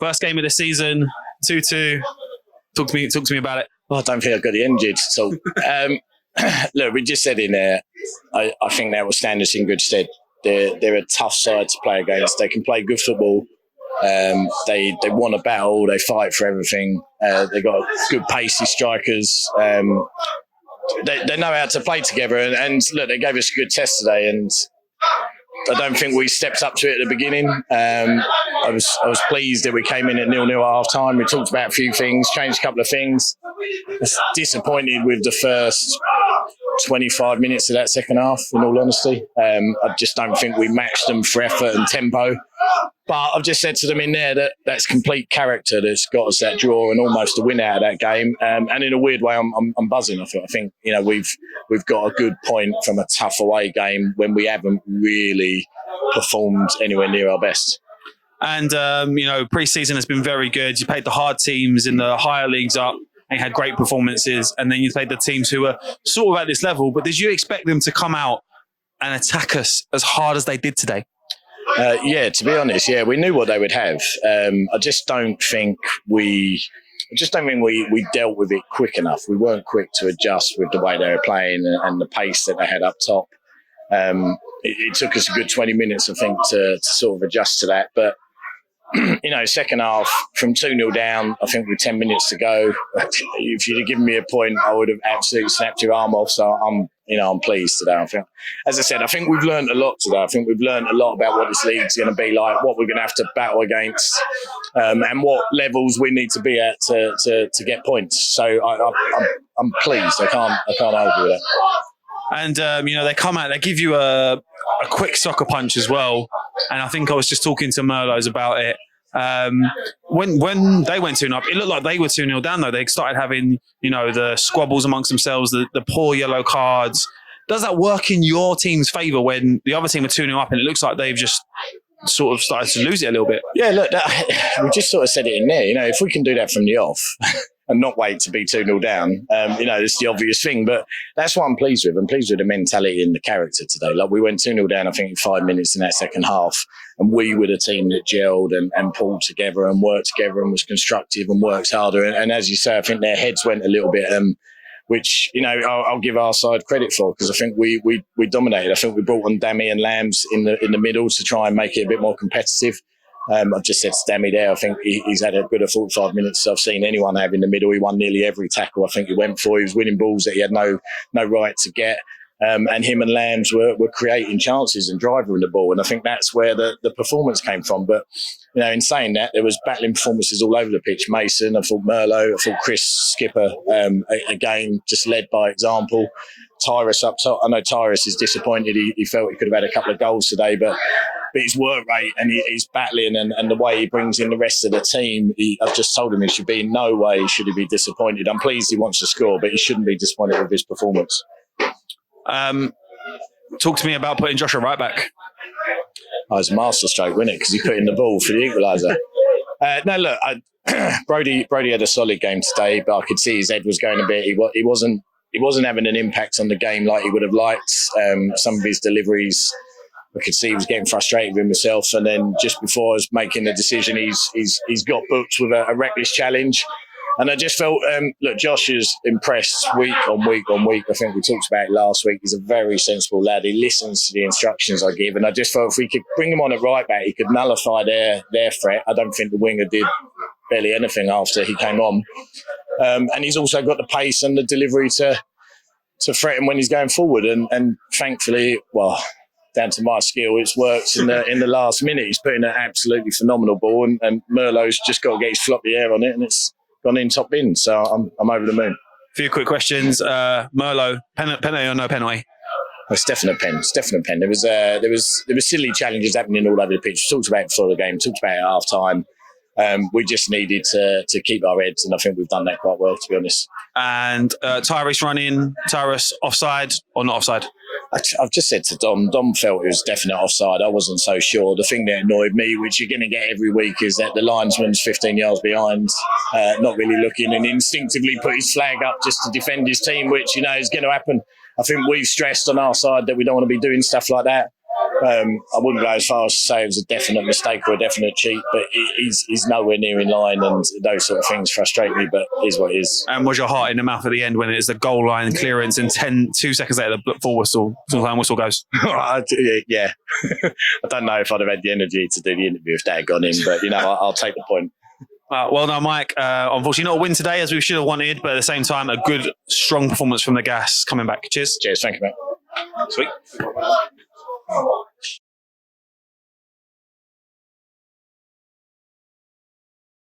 First game of the season, 2-2. Talk to me about it. Well, I don't think I've got the energy to talk. Look, we just said in there, I think that will stand us in good stead. They're a tough side to play against. They can play good football. They want to battle. They fight for everything. They've got good pacey strikers. They know how to play together. And look, they gave us a good test today. And I don't think we stepped up to it at the beginning. I was pleased that we came in at 0-0 at half time. We talked about a few things, changed a couple of things. I was disappointed with the first 25 minutes of that second half, in all honesty. I just don't think we matched them for effort and tempo. But I've just said to them in there that that's complete character that's got us that draw and almost a win out of that game. And in a weird way, I'm buzzing. I think we've got a good point from a tough away game when we haven't really performed anywhere near our best. And pre-season has been very good. You played the hard teams in the higher leagues up and you had great performances. And then you played the teams who were sort of at this level. But did you expect them to come out and attack us as hard as they did today? To be honest, we knew what they would have. I just don't think we dealt with it quick enough. We weren't quick to adjust with the way they were playing and the pace that they had up top. It took us a good 20 minutes, I think, to sort of adjust to that. But second half, from 2-0 down, I think with 10 minutes to go, if you'd have given me a point, I would have absolutely snapped your arm off. So I'm pleased today. I think, as I said, I think we've learned a lot today. I think we've learned a lot about what this league's going to be like, what we're going to have to battle against, and what levels we need to be at to get points. So I'm pleased. I can't argue with that. And they come out, they give you a quick soccer punch as well. And I think I was just talking to Merlos about it. When they went 2-0 up, it looked like they were 2-0 down though. They started having, the squabbles amongst themselves, the poor yellow cards. Does that work in your team's favour when the other team are 2-0 up and it looks like they've just sort of started to lose it a little bit? Yeah, look, we just sort of said it in there. If we can do that from the off and not wait to be 2-0 down, it's the obvious thing. But that's what I'm pleased with. I'm pleased with the mentality and the character today. Like, we went 2-0 down, I think, in 5 minutes in that second half. And we were the team that gelled and pulled together and worked together and was constructive and worked harder. And as you say, I think their heads went a little bit, which, I'll give our side credit for, because I think we dominated. I think we brought on Dammy and Lambs in the middle to try and make it a bit more competitive. I've just said to Dammy there, I think he's had a good 45 minutes I've seen anyone have in the middle. He won nearly every tackle I think he went for. He was winning balls that he had no right to get. And him and Lambs were creating chances and driving the ball. And I think that's where the performance came from. But, in saying that, there was battling performances all over the pitch. Mason, I thought Merlo, I thought Chris Skipper, again, just led by example. Tyrus up top. I know Tyrus is disappointed. He felt he could have had a couple of goals today, but his work rate and his battling and the way he brings in the rest of the team, I've just told him he should be in no way should he be disappointed. I'm pleased he wants to score, but he shouldn't be disappointed with his performance. Talk to me about putting Josh at right back. Oh, it was a masterstroke, wasn't it? Because he put in the ball for the equaliser. No, look, Brody had a solid game today, but I could see his head was going a bit. He wasn't having an impact on the game like he would have liked. Some of his deliveries, I could see he was getting frustrated with himself. And then just before I was making the decision, he's got booked with a reckless challenge. And I just felt, look, Josh is impressed week on week on week. I think we talked about it last week. He's a very sensible lad. He listens to the instructions I give. And I just felt if we could bring him on at right back, he could nullify their threat. I don't think the winger did barely anything after he came on. And he's also got the pace and the delivery to threaten when he's going forward. And thankfully, well, down to my skill, it's worked in the last minute. He's put in an absolutely phenomenal ball, and Merlot's just got to get his floppy hair on it, and it's gone in top bin. So I'm over the moon. A few quick questions. Merlo, penalty or no penalty? It's definite pen. It's definite pen. There was silly challenges happening all over the pitch. We talked about it before the game. Talked about it at half time. We just needed to keep our heads, and I think we've done that quite well, to be honest. And Tyrus running, Tyrus offside or not offside? I've just said to Dom felt it was definite offside. I wasn't so sure. The thing that annoyed me, which you're going to get every week, is that the linesman's 15 yards behind, not really looking, and instinctively put his flag up just to defend his team, which, is going to happen. I think we've stressed on our side that we don't want to be doing stuff like that. I wouldn't go as far as to say it was a definite mistake or a definite cheat, but he's nowhere near in line, and those sort of things frustrate me, but it is what it is. And was your heart in the mouth at the end when it's the goal line clearance and 2 seconds later the full time whistle goes? Yeah. I don't know if I'd have had the energy to do the interview if that had gone in, but, I'll take the point. Well done, Mike. Unfortunately, not a win today as we should have wanted, but at the same time, a good, strong performance from the Gas coming back. Cheers. Cheers. Thank you, mate. Sweet.